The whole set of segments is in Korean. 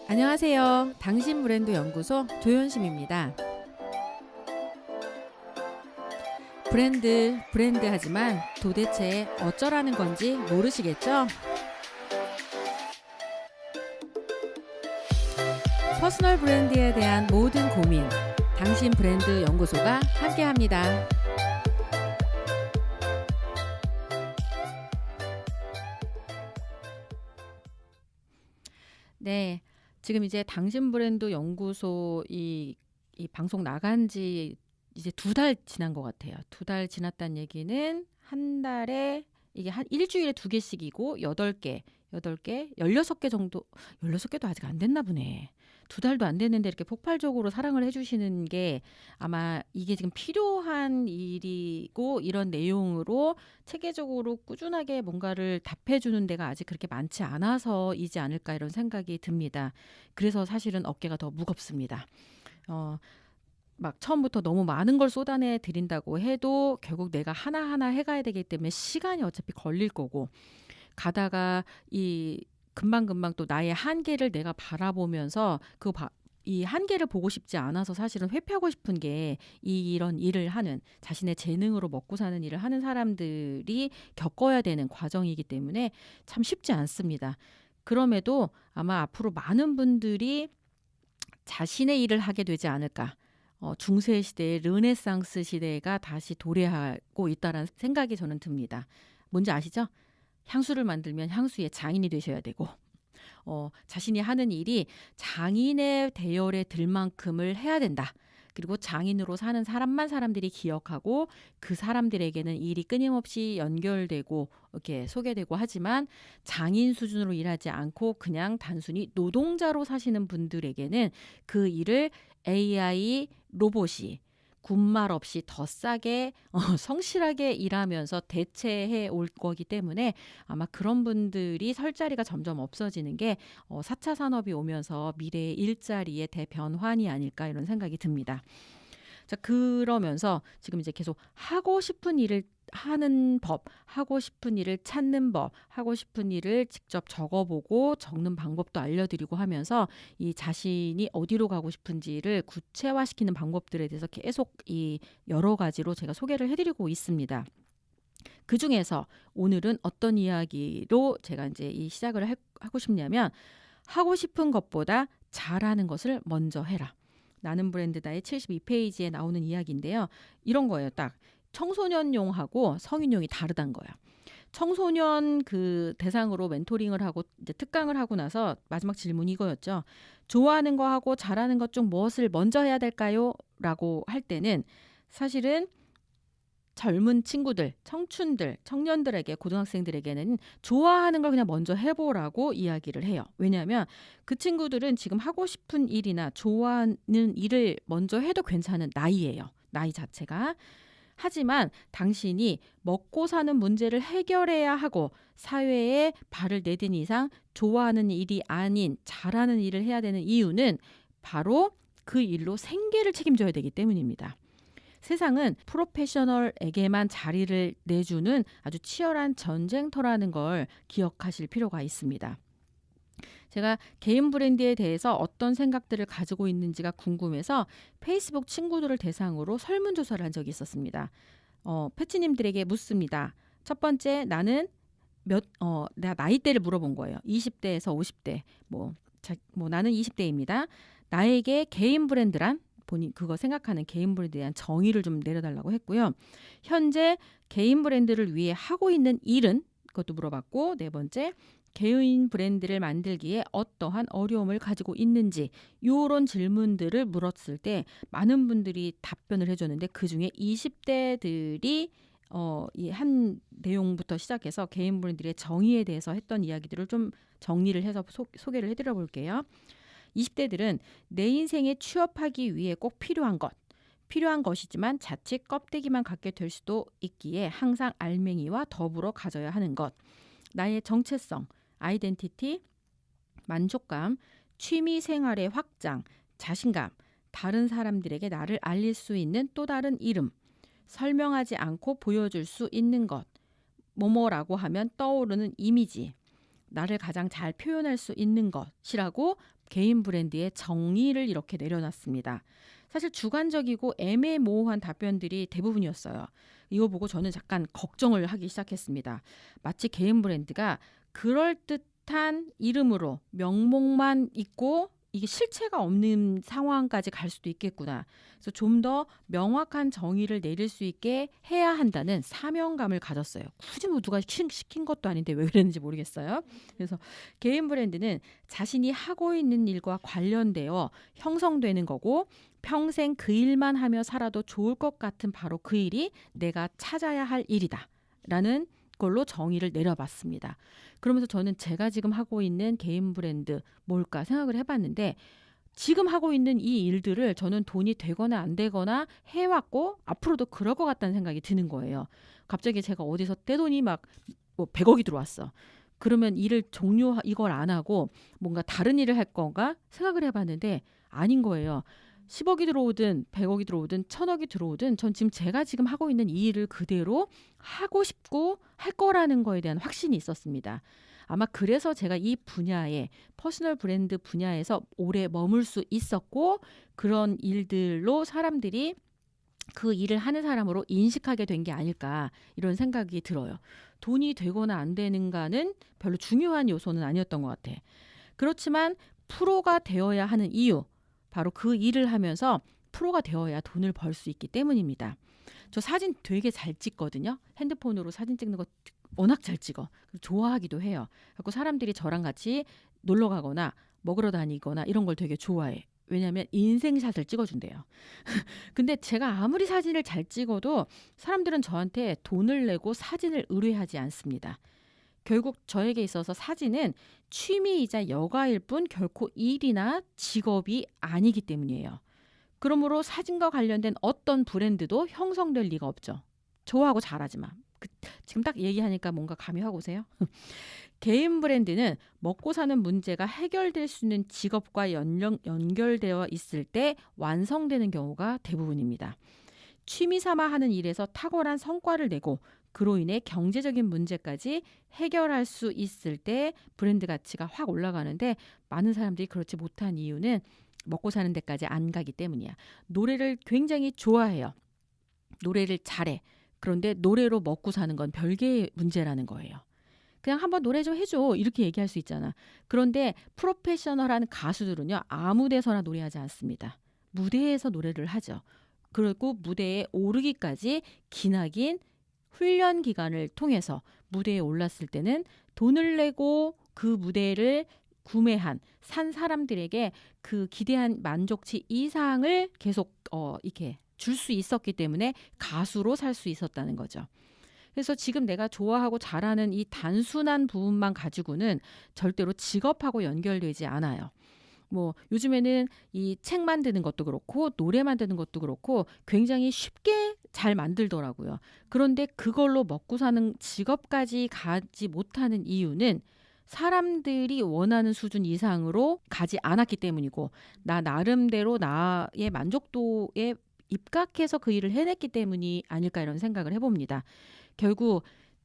안녕하세요. 당신 브랜드 연구소 조연심입니다. 브랜드 하지만 도대체 어쩌라는 건지 모르시겠죠? 퍼스널 브랜드에 대한 모든 고민, 당신 브랜드 연구소가 함께합니다. 네, 지금 이제 당신 브랜드 연구소 이 방송 나간 지 이제 2달 지난 것 같아요. 2달 지났다는 얘기는 한 달에 이게 한 일주일에 2개씩이고 8개, 16개 정도, 16개도 아직 안 됐나 보네. 2달도 안 됐는데 이렇게 폭발적으로 사랑을 해주시는 게 아마 이게 지금 필요한 일이고 이런 내용으로 체계적으로 꾸준하게 뭔가를 답해주는 데가 아직 그렇게 많지 않아서이지 않을까 이런 생각이 듭니다. 그래서 사실은 어깨가 더 무겁습니다. 막 처음부터 너무 많은 걸 쏟아내 드린다고 해도 결국 내가 하나하나 해가야 되기 때문에 시간이 어차피 걸릴 거고 가다가 이 금방금방 또 나의 한계를 내가 바라보면서 이 한계를 보고 싶지 않아서 사실은 회피하고 싶은 게 이런 일을 하는 자신의 재능으로 먹고 사는 일을 하는 사람들이 겪어야 되는 과정이기 때문에 참 쉽지 않습니다. 그럼에도 아마 앞으로 많은 분들이 자신의 일을 하게 되지 않을까. 중세 시대의 르네상스 시대가 다시 도래하고 있다는 생각이 저는 듭니다. 뭔지 아시죠? 향수를 만들면 향수의 장인이 되셔야 되고 자신이 하는 일이 장인의 대열에 들 만큼을 해야 된다. 그리고 장인으로 사는 사람들이 기억하고 그 사람들에게는 일이 끊임없이 연결되고 이렇게 소개되고 하지만 장인 수준으로 일하지 않고 그냥 단순히 노동자로 사시는 분들에게는 그 일을 AI 로봇이 군말 없이 더 싸게 성실하게 일하면서 대체해 올 거기 때문에 아마 그런 분들이 설 자리가 점점 없어지는 게 4차 산업이 오면서 미래의 일자리의 대변환이 아닐까 이런 생각이 듭니다. 자, 그러면서 지금 이제 계속 하고 싶은 일을 하는 법, 하고 싶은 일을 찾는 법, 하고 싶은 일을 직접 적어보고 적는 방법도 알려드리고 하면서 이 자신이 어디로 가고 싶은지를 구체화시키는 방법들에 대해서 계속 이 여러 가지로 제가 소개를 해드리고 있습니다. 그 중에서 오늘은 어떤 이야기로 제가 이제 이 시작을 하고 싶냐면 하고 싶은 것보다 잘하는 것을 먼저 해라. 나는 브랜드다의 72페이지에 나오는 이야기인데요. 이런 거예요. 딱 청소년용하고 성인용이 다르다는 거예요. 청소년 그 대상으로 멘토링을 하고 이제 특강을 하고 나서 마지막 질문이 이거였죠. 좋아하는 거 하고 잘하는 것 중 무엇을 먼저 해야 될까요? 라고 할 때는 사실은 젊은 친구들, 청춘들, 청년들에게 고등학생들에게는 좋아하는 걸 그냥 먼저 해보라고 이야기를 해요. 왜냐하면 그 친구들은 지금 하고 싶은 일이나 좋아하는 일을 먼저 해도 괜찮은 나이예요. 나이 자체가. 하지만 당신이 먹고 사는 문제를 해결해야 하고 사회에 발을 내딘 이상 좋아하는 일이 아닌 잘하는 일을 해야 되는 이유는 바로 그 일로 생계를 책임져야 되기 때문입니다. 세상은 프로페셔널에게만 자리를 내주는 아주 치열한 전쟁터라는 걸 기억하실 필요가 있습니다. 제가 개인 브랜드에 대해서 어떤 생각들을 가지고 있는지가 궁금해서 페이스북 친구들을 대상으로 설문조사를 한 적이 있었습니다. 패치님들에게 묻습니다. 첫 번째, 내가 나이대를 물어본 거예요. 20대에서 50대, 나는 20대입니다. 나에게 개인 브랜드란? 본인 그거 생각하는 개인 브랜드에 대한 정의를 좀 내려달라고 했고요. 현재 개인 브랜드를 위해 하고 있는 일은? 그것도 물어봤고, 네 번째, 개인 브랜드를 만들기에 어떠한 어려움을 가지고 있는지 이런 질문들을 물었을 때 많은 분들이 답변을 해줬는데 그중에 20대들이 이 한 내용부터 시작해서 개인 브랜드의 정의에 대해서 했던 이야기들을 좀 정리를 해서 소개를 해드려 볼게요. 20대들은 내 인생에 취업하기 위해 꼭 필요한 것이지만 자칫 껍데기만 갖게 될 수도 있기에 항상 알맹이와 더불어 가져야 하는 것. 나의 정체성, 아이덴티티, 만족감, 취미 생활의 확장, 자신감, 다른 사람들에게 나를 알릴 수 있는 또 다른 이름, 설명하지 않고 보여줄 수 있는 것, 뭐뭐라고 하면 떠오르는 이미지, 나를 가장 잘 표현할 수 있는 것이라고 개인 브랜드의 정의를 이렇게 내려놨습니다. 사실 주관적이고 애매모호한 답변들이 대부분이었어요. 이거 보고 저는 잠깐 걱정을 하기 시작했습니다. 마치 개인 브랜드가 그럴듯한 이름으로 명목만 있고 이게 실체가 없는 상황까지 갈 수도 있겠구나. 그래서 좀 더 명확한 정의를 내릴 수 있게 해야 한다는 사명감을 가졌어요. 굳이 뭐 누가 시킨 것도 아닌데 왜 그랬는지 모르겠어요. 그래서 개인 브랜드는 자신이 하고 있는 일과 관련되어 형성되는 거고 평생 그 일만 하며 살아도 좋을 것 같은 바로 그 일이 내가 찾아야 할 일이다. 라는 걸로 정의를 내려봤습니다. 그러면서 저는 제가 지금 하고 있는 개인 브랜드 뭘까 생각을 해봤는데 지금 하고 있는 이 일들을 저는 돈이 되거나 안 되거나 해왔고 앞으로도 그럴 것 같다는 생각이 드는 거예요. 갑자기 제가 어디서 떼돈이 막 뭐 100억이 들어왔어. 그러면 일을 이걸 안 하고 뭔가 다른 일을 할 건가 생각을 해봤는데 아닌 거예요. 10억이 들어오든 100억이 들어오든 1000억이 들어오든 전 지금 제가 지금 하고 있는 이 일을 그대로 하고 싶고 할 거라는 거에 대한 확신이 있었습니다. 아마 그래서 제가 이 분야에 퍼스널 브랜드 분야에서 오래 머물 수 있었고 그런 일들로 사람들이 그 일을 하는 사람으로 인식하게 된 게 아닐까 이런 생각이 들어요. 돈이 되거나 안 되는가는 별로 중요한 요소는 아니었던 것 같아. 그렇지만 프로가 되어야 하는 이유 바로 그 일을 하면서 프로가 되어야 돈을 벌 수 있기 때문입니다. 저 사진 되게 잘 찍거든요. 핸드폰으로 사진 찍는 거 워낙 잘 찍어. 좋아하기도 해요. 그래서 사람들이 저랑 같이 놀러 가거나 먹으러 다니거나 이런 걸 되게 좋아해. 왜냐하면 인생샷을 찍어준대요. 근데 제가 아무리 사진을 잘 찍어도 사람들은 저한테 돈을 내고 사진을 의뢰하지 않습니다. 결국 저에게 있어서 사진은 취미이자 여가일 뿐 결코 일이나 직업이 아니기 때문이에요. 그러므로 사진과 관련된 어떤 브랜드도 형성될 리가 없죠. 좋아하고 잘하지만. 지금 딱 얘기하니까 뭔가 감이 확 오세요? 개인 브랜드는 먹고 사는 문제가 해결될 수 있는 직업과 연결되어 있을 때 완성되는 경우가 대부분입니다. 취미 삼아 하는 일에서 탁월한 성과를 내고 그로 인해 경제적인 문제까지 해결할 수 있을 때 브랜드 가치가 확 올라가는데 많은 사람들이 그렇지 못한 이유는 먹고 사는 데까지 안 가기 때문이야. 노래를 굉장히 좋아해요. 노래를 잘해. 그런데 노래로 먹고 사는 건 별개의 문제라는 거예요. 그냥 한번 노래 좀 해줘 이렇게 얘기할 수 있잖아. 그런데 프로페셔널한 가수들은요. 아무 데서나 노래하지 않습니다. 무대에서 노래를 하죠. 그리고 무대에 오르기까지 기나긴 훈련 기간을 통해서 무대에 올랐을 때는 돈을 내고 그 무대를 산 사람들에게 그 기대한 만족치 이상을 계속 이렇게 줄 수 있었기 때문에 가수로 살 수 있었다는 거죠. 그래서 지금 내가 좋아하고 잘하는 이 단순한 부분만 가지고는 절대로 직업하고 연결되지 않아요. 뭐 요즘에는 이 책 만드는 것도 그렇고 노래 만드는 것도 그렇고 굉장히 쉽게 잘 만들더라고요. 그런데 그걸로 먹고 사는 직업까지 가지 못하는 이유는 사람들이 원하는 수준 이상으로 가지 않았기 때문이고 나 나름대로 나의 만족도에 입각해서 그 일을 해냈기 때문이 아닐까 이런 생각을 해봅니다. 결국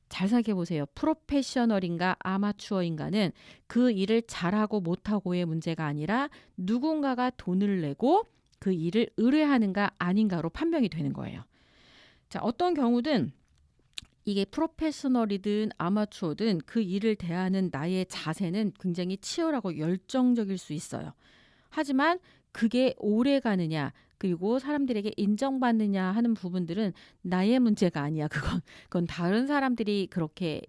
잘 생각해 보세요. 프로페셔널인가 아마추어인가는 그 일을 잘하고 못하고의 문제가 아니라 누군가가 돈을 내고 그 일을 의뢰하는가 아닌가로 판명이 되는 거예요. 자, 어떤 경우든 이게 프로페셔널이든 아마추어든 그 일을 대하는 나의 자세는 굉장히 치열하고 열정적일 수 있어요. 하지만 그게 오래 가느냐 그리고 사람들에게 인정받느냐 하는 부분들은 나의 문제가 아니야. 그건 다른 사람들이 그렇게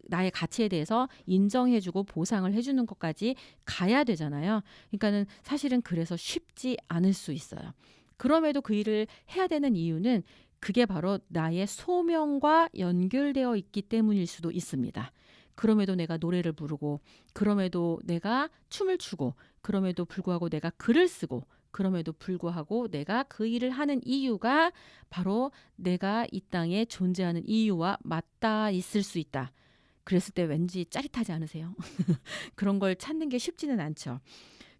나의 가치에 대해서 인정해주고 보상을 해주는 것까지 가야 되잖아요. 그러니까는 사실은 그래서 쉽지 않을 수 있어요. 그럼에도 그 일을 해야 되는 이유는 그게 바로 나의 소명과 연결되어 있기 때문일 수도 있습니다. 그럼에도 내가 노래를 부르고 그럼에도 내가 춤을 추고 그럼에도 불구하고 내가 글을 쓰고 그럼에도 불구하고 내가 그 일을 하는 이유가 바로 내가 이 땅에 존재하는 이유와 맞닿아 있을 수 있다. 그랬을 때 왠지 짜릿하지 않으세요? 그런 걸 찾는 게 쉽지는 않죠.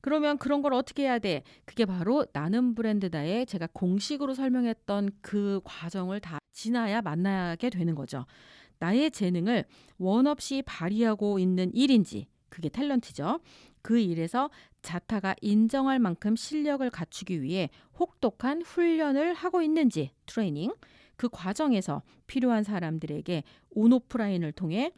그러면 그런 걸 어떻게 해야 돼? 그게 바로 나는 브랜드다에 제가 공식으로 설명했던 그 과정을 다 지나야 만나게 되는 거죠. 나의 재능을 원 없이 발휘하고 있는 일인지 그게 탤런트죠. 그 일에서 자타가 인정할 만큼 실력을 갖추기 위해 혹독한 훈련을 하고 있는지 트레이닝, 그 과정에서 필요한 사람들에게 온오프라인을 통해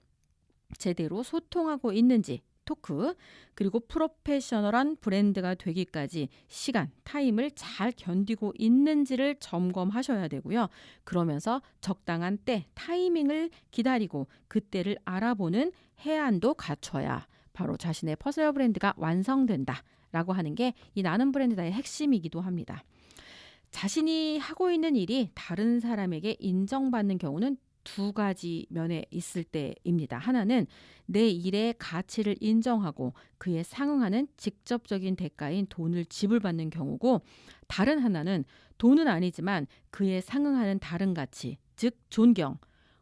제대로 소통하고 있는지 토크, 그리고 프로페셔널한 브랜드가 되기까지 시간, 타임을 잘 견디고 있는지를 점검하셔야 되고요. 그러면서 적당한 때, 타이밍을 기다리고 그때를 알아보는 해안도 갖춰야 바로 자신의 퍼스널 브랜드가 완성된다 라고 하는 게 이 나는 브랜드다의 핵심이기도 합니다. 자신이 하고 있는 일이 다른 사람에게 인정받는 경우는 두 가지 면에 있을 때입니다. 하나는 내 일의 가치를 인정하고 그에 상응하는 직접적인 대가인 돈을 지불받는 경우고, 다른 하나는 돈은 아니지만 그에 상응하는 다른 가치, 즉 존경,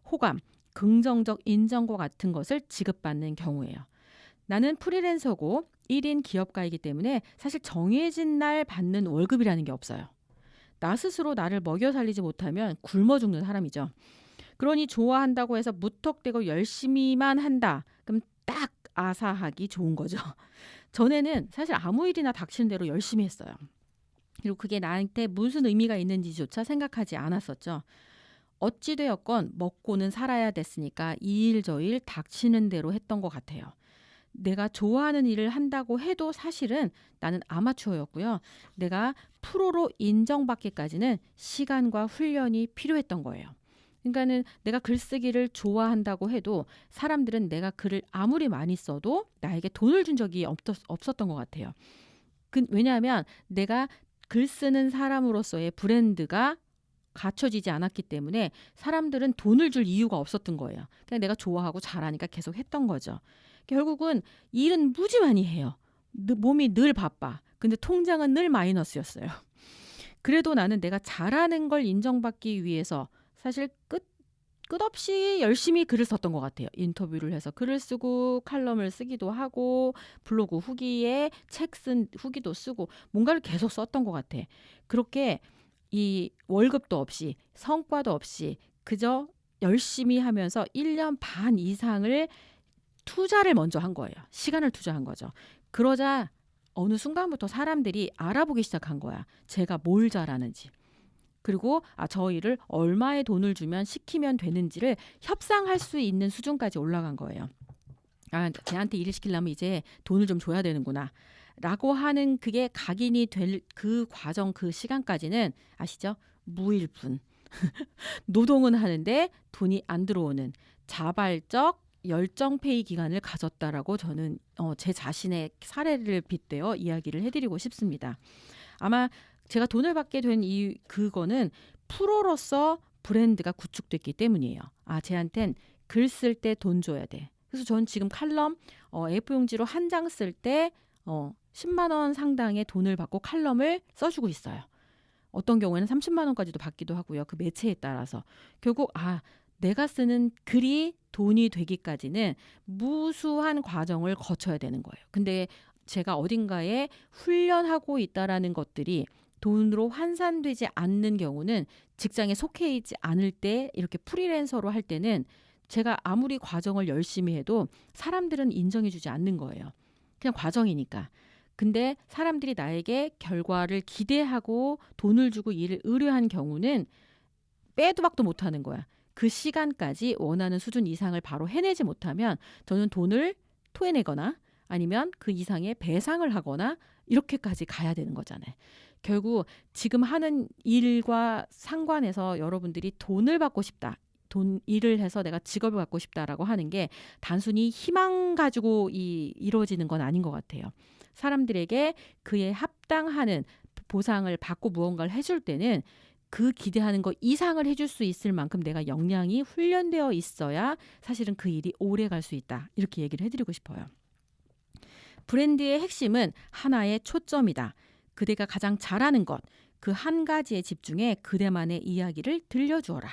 호감, 긍정적 인정과 같은 것을 지급받는 경우예요. 나는 프리랜서고 1인 기업가이기 때문에 사실 정해진 날 받는 월급이라는 게 없어요. 나 스스로 나를 먹여 살리지 못하면 굶어 죽는 사람이죠. 그러니 좋아한다고 해서 무턱대고 열심히만 한다. 그럼 딱 아사하기 좋은 거죠. 전에는 사실 아무 일이나 닥치는 대로 열심히 했어요. 그리고 그게 나한테 무슨 의미가 있는지조차 생각하지 않았었죠. 어찌되었건 먹고는 살아야 됐으니까 이 일 저 일 닥치는 대로 했던 것 같아요. 내가 좋아하는 일을 한다고 해도 사실은 나는 아마추어였고요. 내가 프로로 인정받기까지는 시간과 훈련이 필요했던 거예요. 그러니까는 내가 글쓰기를 좋아한다고 해도 사람들은 내가 글을 아무리 많이 써도 나에게 돈을 준 적이 없었던 것 같아요. 왜냐하면 내가 글 쓰는 사람으로서의 브랜드가 갖춰지지 않았기 때문에 사람들은 돈을 줄 이유가 없었던 거예요. 그냥 내가 좋아하고 잘하니까 계속 했던 거죠. 결국은 일은 무지 많이 해요. 몸이 늘 바빠. 근데 통장은 늘 마이너스였어요. 그래도 나는 내가 잘하는 걸 인정받기 위해서 사실 끝없이 열심히 글을 썼던 것 같아요. 인터뷰를 해서 글을 쓰고 칼럼을 쓰기도 하고 블로그 후기에 책 쓴 후기도 쓰고 뭔가를 계속 썼던 것 같아. 그렇게 이 월급도 없이 성과도 없이 그저 열심히 하면서 1년 반 이상을 투자를 먼저 한 거예요. 시간을 투자한 거죠. 그러자 어느 순간부터 사람들이 알아보기 시작한 거야. 제가 뭘 잘하는지. 그리고 저 일을 얼마의 돈을 주면 시키면 되는지를 협상할 수 있는 수준까지 올라간 거예요. 쟤한테 일을 시키려면 이제 돈을 좀 줘야 되는구나. 라고 하는 그게 각인이 될 그 과정, 그 시간까지는 아시죠? 무일푼. 노동은 하는데 돈이 안 들어오는 자발적 열정페이 기간을 가졌다라고 저는 제 자신의 사례를 빗대어 이야기를 해드리고 싶습니다. 아마 제가 돈을 받게 된 그거는 프로로서 브랜드가 구축됐기 때문이에요. 쟤한텐 글 쓸 때 돈 줘야 돼. 그래서 전 지금 칼럼 A4용지로 한 장 쓸 때 10만 원 상당의 돈을 받고 칼럼을 써주고 있어요. 어떤 경우에는 30만 원까지도 받기도 하고요. 그 매체에 따라서. 결국 내가 쓰는 글이 돈이 되기까지는 무수한 과정을 거쳐야 되는 거예요. 근데 제가 어딘가에 훈련하고 있다라는 것들이 돈으로 환산되지 않는 경우는 직장에 속해 있지 않을 때 이렇게 프리랜서로 할 때는 제가 아무리 과정을 열심히 해도 사람들은 인정해 주지 않는 거예요. 그냥 과정이니까. 근데 사람들이 나에게 결과를 기대하고 돈을 주고 일을 의뢰한 경우는 빼도 박도 못하는 거야. 그 시간까지 원하는 수준 이상을 바로 해내지 못하면 저는 돈을 토해내거나 아니면 그 이상의 배상을 하거나 이렇게까지 가야 되는 거잖아요. 결국 지금 하는 일과 상관해서 여러분들이 돈을 받고 싶다. 일을 해서 내가 직업을 갖고 싶다라고 하는 게 단순히 희망 가지고 이루어지는 건 아닌 것 같아요. 사람들에게 그에 합당하는 보상을 받고 무언가를 해줄 때는 그 기대하는 것 이상을 해줄 수 있을 만큼 내가 역량이 훈련되어 있어야 사실은 그 일이 오래 갈 수 있다. 이렇게 얘기를 해드리고 싶어요. 브랜드의 핵심은 하나의 초점이다. 그대가 가장 잘하는 것, 그 한 가지에 집중해 그대만의 이야기를 들려주어라.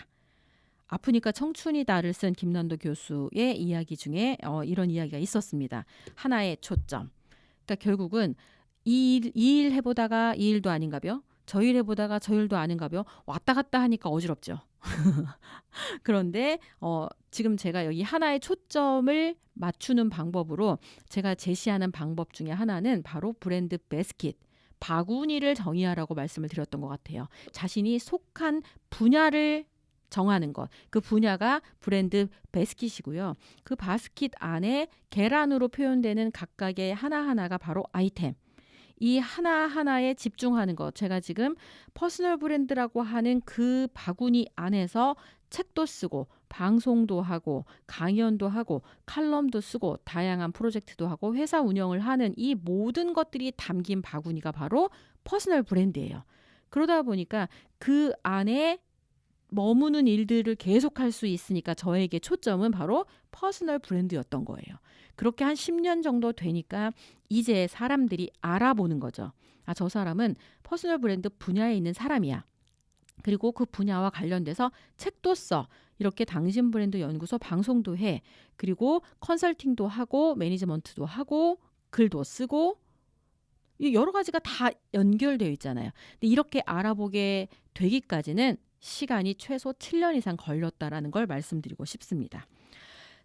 아프니까 청춘이다를 쓴 김난도 교수의 이야기 중에 이런 이야기가 있었습니다. 하나의 초점. 그러니까 결국은 이 일 해보다가 이 일도 아닌가벼? 저 일 해보다가 저 일도 아닌가벼? 왔다 갔다 하니까 어지럽죠. 그런데 지금 제가 여기 하나의 초점을 맞추는 방법으로 제가 제시하는 방법 중에 하나는 바로 브랜드 베스킷, 바구니를 정의하라고 말씀을 드렸던 것 같아요. 자신이 속한 분야를 정하는 것. 그 분야가 브랜드 베스킷이고요. 그 바스킷 안에 계란으로 표현되는 각각의 하나하나가 바로 아이템. 이 하나하나에 집중하는 것. 제가 지금 퍼스널 브랜드라고 하는 그 바구니 안에서 책도 쓰고 방송도 하고 강연도 하고 칼럼도 쓰고 다양한 프로젝트도 하고 회사 운영을 하는 이 모든 것들이 담긴 바구니가 바로 퍼스널 브랜드예요. 그러다 보니까 그 안에 머무는 일들을 계속할 수 있으니까 저에게 초점은 바로 퍼스널 브랜드였던 거예요. 그렇게 한 10년 정도 되니까 이제 사람들이 알아보는 거죠. 아, 저 사람은 퍼스널 브랜드 분야에 있는 사람이야. 그리고 그 분야와 관련돼서 책도 써. 이렇게 당신 브랜드 연구소 방송도 해. 그리고 컨설팅도 하고 매니지먼트도 하고 글도 쓰고 여러 가지가 다 연결되어 있잖아요. 근데 이렇게 알아보게 되기까지는 시간이 최소 7년 이상 걸렸다라는 걸 말씀드리고 싶습니다.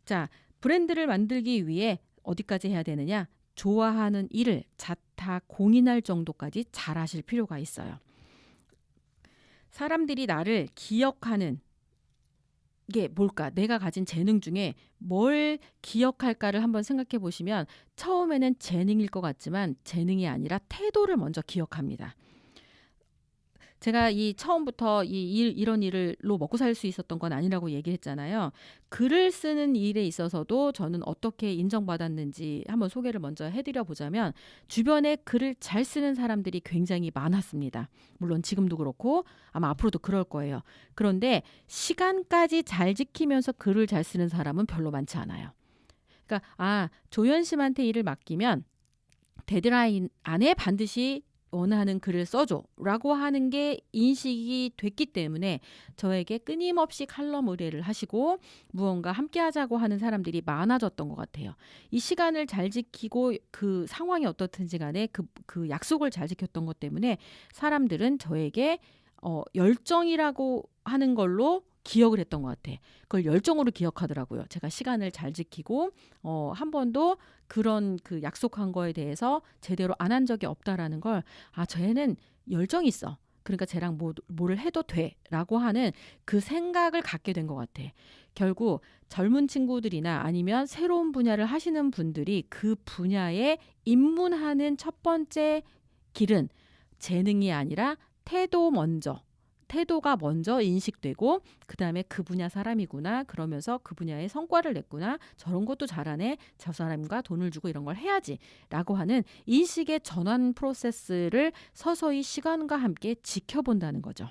자, 브랜드를 만들기 위해 어디까지 해야 되느냐? 좋아하는 일을 자타 공인할 정도까지 잘하실 필요가 있어요. 사람들이 나를 기억하는 게 뭘까? 내가 가진 재능 중에 뭘 기억할까를 한번 생각해 보시면 처음에는 재능일 것 같지만 재능이 아니라 태도를 먼저 기억합니다. 제가 이 처음부터 이런 일로 먹고 살 수 있었던 건 아니라고 얘기를 했잖아요. 글을 쓰는 일에 있어서도 저는 어떻게 인정받았는지 한번 소개를 먼저 해드려 보자면 주변에 글을 잘 쓰는 사람들이 굉장히 많았습니다. 물론 지금도 그렇고 아마 앞으로도 그럴 거예요. 그런데 시간까지 잘 지키면서 글을 잘 쓰는 사람은 별로 많지 않아요. 그러니까 조연심한테 일을 맡기면 데드라인 안에 반드시 원하는 글을 써줘 라고 하는 게 인식이 됐기 때문에 저에게 끊임없이 칼럼 의뢰를 하시고 무언가 함께 하자고 하는 사람들이 많아졌던 것 같아요. 이 시간을 잘 지키고 그 상황이 어떻든지 간에 그 약속을 잘 지켰던 것 때문에 사람들은 저에게 열정이라고 하는 걸로 기억을 했던 것 같아. 그걸 열정으로 기억하더라고요. 제가 시간을 잘 지키고 한 번도 그런 그 약속한 거에 대해서 제대로 안 한 적이 없다라는 걸 쟤는 열정이 있어. 그러니까 쟤랑 뭐를 해도 돼라고 하는 그 생각을 갖게 된 것 같아. 결국 젊은 친구들이나 아니면 새로운 분야를 하시는 분들이 그 분야에 입문하는 첫 번째 길은 재능이 아니라 태도가 먼저 인식되고 그다음에 그 분야 사람이구나 그러면서 그 분야에 성과를 냈구나 저런 것도 잘하네 저 사람과 돈을 주고 이런 걸 해야지 라고 하는 인식의 전환 프로세스를 서서히 시간과 함께 지켜본다는 거죠.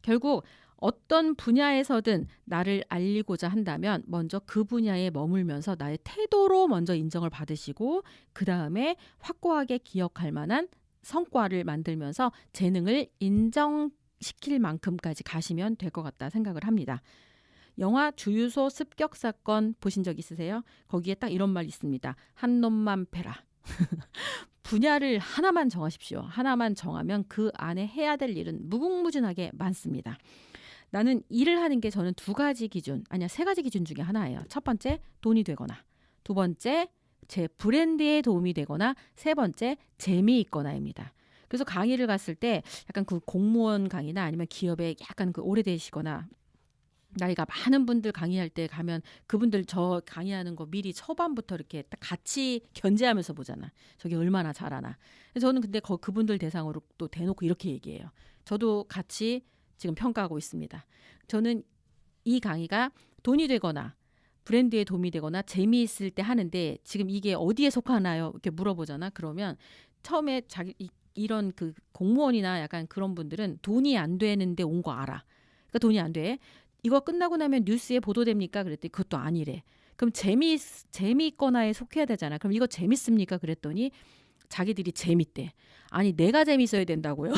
결국 어떤 분야에서든 나를 알리고자 한다면 먼저 그 분야에 머물면서 나의 태도로 먼저 인정을 받으시고 그 다음에 확고하게 기억할 만한 성과를 만들면서 재능을 인정시킬 만큼까지 가시면 될 것 같다 생각을 합니다. 영화 주유소 습격 사건 보신 적 있으세요? 거기에 딱 이런 말 있습니다. 한 놈만 패라. 분야를 하나만 정하십시오. 하나만 정하면 그 안에 해야 될 일은 무궁무진하게 많습니다. 나는 일을 하는 게 저는 세 가지 기준 중에 하나예요. 첫 번째, 돈이 되거나. 두 번째, 제 브랜드에 도움이 되거나 세 번째 재미있거나입니다. 그래서 강의를 갔을 때 약간 그 공무원 강의나 아니면 기업에 약간 그 오래되시거나 나이가 많은 분들 강의할 때 가면 그분들 저 강의하는 거 미리 초반부터 이렇게 딱 같이 견제하면서 보잖아. 저게 얼마나 잘하나. 저는 근데 그분들 대상으로 또 대놓고 이렇게 얘기해요. 저도 같이 지금 평가하고 있습니다. 저는 이 강의가 돈이 되거나 브랜드에 도움이 되거나 재미있을 때 하는데 지금 이게 어디에 속하나요? 이렇게 물어보잖아. 그러면 처음에 이런 그 공무원이나 약간 그런 분들은 돈이 안 되는데 온 거 알아. 그러니까 돈이 안 돼. 이거 끝나고 나면 뉴스에 보도됩니까? 그랬더니 그것도 아니래. 그럼 재미있거나에 속해야 되잖아. 그럼 이거 재밌습니까? 그랬더니 자기들이 재밌대. 아니 내가 재밌어야 된다고요?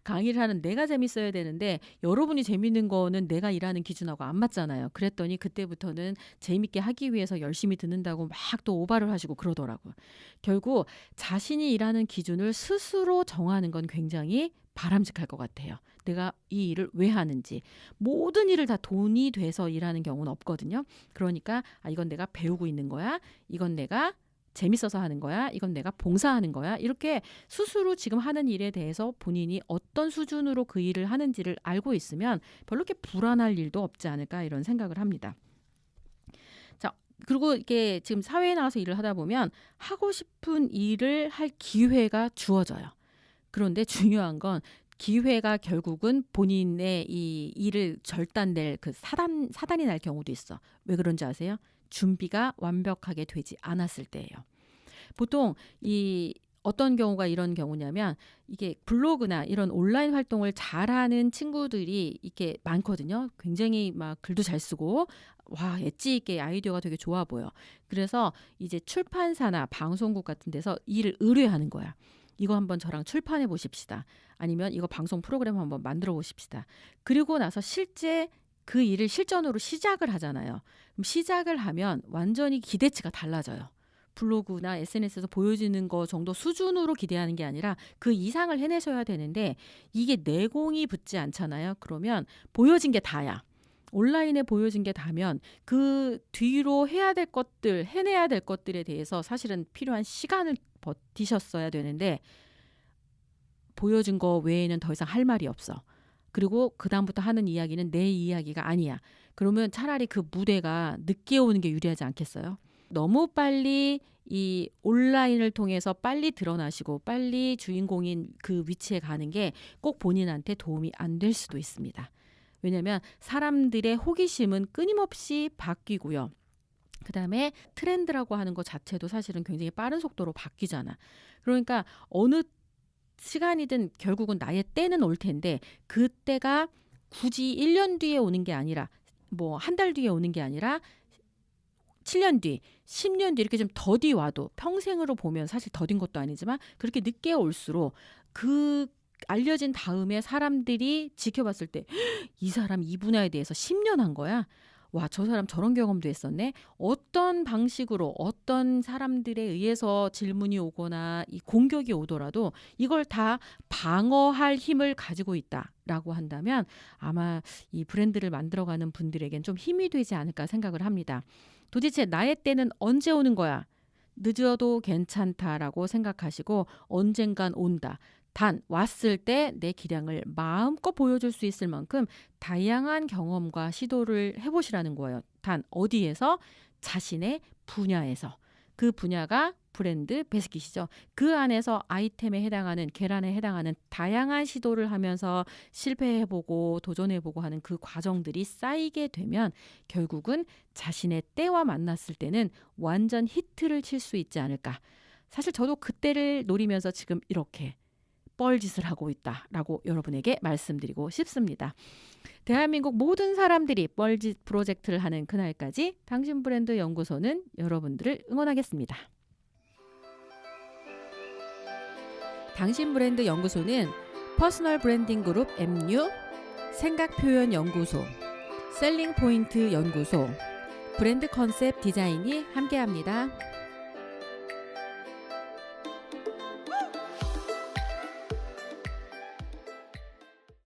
강의를 하는 내가 재밌어야 되는데 여러분이 재밌는 거는 내가 일하는 기준하고 안 맞잖아요. 그랬더니 그때부터는 재밌게 하기 위해서 열심히 듣는다고 막 또 오바를 하시고 그러더라고요. 결국 자신이 일하는 기준을 스스로 정하는 건 굉장히 바람직할 것 같아요. 내가 이 일을 왜 하는지. 모든 일을 다 돈이 돼서 일하는 경우는 없거든요. 그러니까 이건 내가 배우고 있는 거야. 이건 내가 재밌어서 하는 거야. 이건 내가 봉사하는 거야. 이렇게 스스로 지금 하는 일에 대해서 본인이 어떤 수준으로 그 일을 하는지를 알고 있으면 별로 이렇게 불안할 일도 없지 않을까 이런 생각을 합니다. 자, 그리고 이게 지금 사회에 나와서 일을 하다 보면 하고 싶은 일을 할 기회가 주어져요. 그런데 중요한 건 기회가 결국은 본인의 이 일을 절단될 그 사단이 날 경우도 있어. 왜 그런지 아세요? 준비가 완벽하게 되지 않았을 때예요. 보통 이 어떤 경우가 이런 경우냐면 이게 블로그나 이런 온라인 활동을 잘하는 친구들이 이렇게 많거든요. 굉장히 막 글도 잘 쓰고 와 엣지 있게 아이디어가 되게 좋아 보여. 그래서 이제 출판사나 방송국 같은 데서 일을 의뢰하는 거야. 이거 한번 저랑 출판해 보십시다. 아니면 이거 방송 프로그램 한번 만들어 보십시다. 그리고 나서 실제 그 일을 실전으로 시작을 하잖아요. 그럼 시작을 하면 완전히 기대치가 달라져요. 블로그나 SNS에서 보여지는 거 정도 수준으로 기대하는 게 아니라 그 이상을 해내셔야 되는데 이게 내공이 붙지 않잖아요. 그러면 보여진 게 다야. 온라인에 보여진 게 다면 그 뒤로 해야 될 것들, 해내야 될 것들에 대해서 사실은 필요한 시간을 버티셨어야 되는데 보여준 거 외에는 더 이상 할 말이 없어. 그리고 그다음부터 하는 이야기는 내 이야기가 아니야. 그러면 차라리 그 무대가 늦게 오는 게 유리하지 않겠어요? 너무 빨리 이 온라인을 통해서 빨리 드러나시고 빨리 주인공인 그 위치에 가는 게 꼭 본인한테 도움이 안 될 수도 있습니다. 왜냐하면 사람들의 호기심은 끊임없이 바뀌고요. 그다음에 트렌드라고 하는 것 자체도 사실은 굉장히 빠른 속도로 바뀌잖아. 그러니까 어느 시간이든 결국은 나의 때는 올 텐데 그때가 굳이 1년 뒤에 오는 게 아니라 뭐 한 달 뒤에 오는 게 아니라 7년 뒤, 10년 뒤 이렇게 좀 더디 와도 평생으로 보면 사실 더딘 것도 아니지만 그렇게 늦게 올수록 그 알려진 다음에 사람들이 지켜봤을 때 이 사람 이 분야에 대해서 10년 한 거야. 와, 저 사람 저런 경험도 했었네. 어떤 방식으로 어떤 사람들에 의해서 질문이 오거나 이 공격이 오더라도 이걸 다 방어할 힘을 가지고 있다라고 한다면 아마 이 브랜드를 만들어가는 분들에겐 좀 힘이 되지 않을까 생각을 합니다. 도대체 나의 때는 언제 오는 거야? 늦어도 괜찮다라고 생각하시고 언젠간 온다. 단 왔을 때 내 기량을 마음껏 보여줄 수 있을 만큼 다양한 경험과 시도를 해보시라는 거예요. 단 어디에서? 자신의 분야에서. 그 분야가 브랜드 베스킷이죠. 그 안에서 아이템에 해당하는 계란에 해당하는 다양한 시도를 하면서 실패해보고 도전해보고 하는 그 과정들이 쌓이게 되면 결국은 자신의 때와 만났을 때는 완전 히트를 칠 수 있지 않을까. 사실 저도 그때를 노리면서 지금 이렇게 뻘짓을 하고 있다라고 여러분에게 말씀드리고 싶습니다. 대한민국 모든 사람들이 뻘짓 프로젝트를 하는 그날까지 당신 브랜드 연구소는 여러분들을 응원하겠습니다. 당신 브랜드 연구소는 퍼스널 브랜딩 그룹 MU, 생각 표현 연구소, 셀링 포인트 연구소, 브랜드 컨셉 디자인이 함께합니다.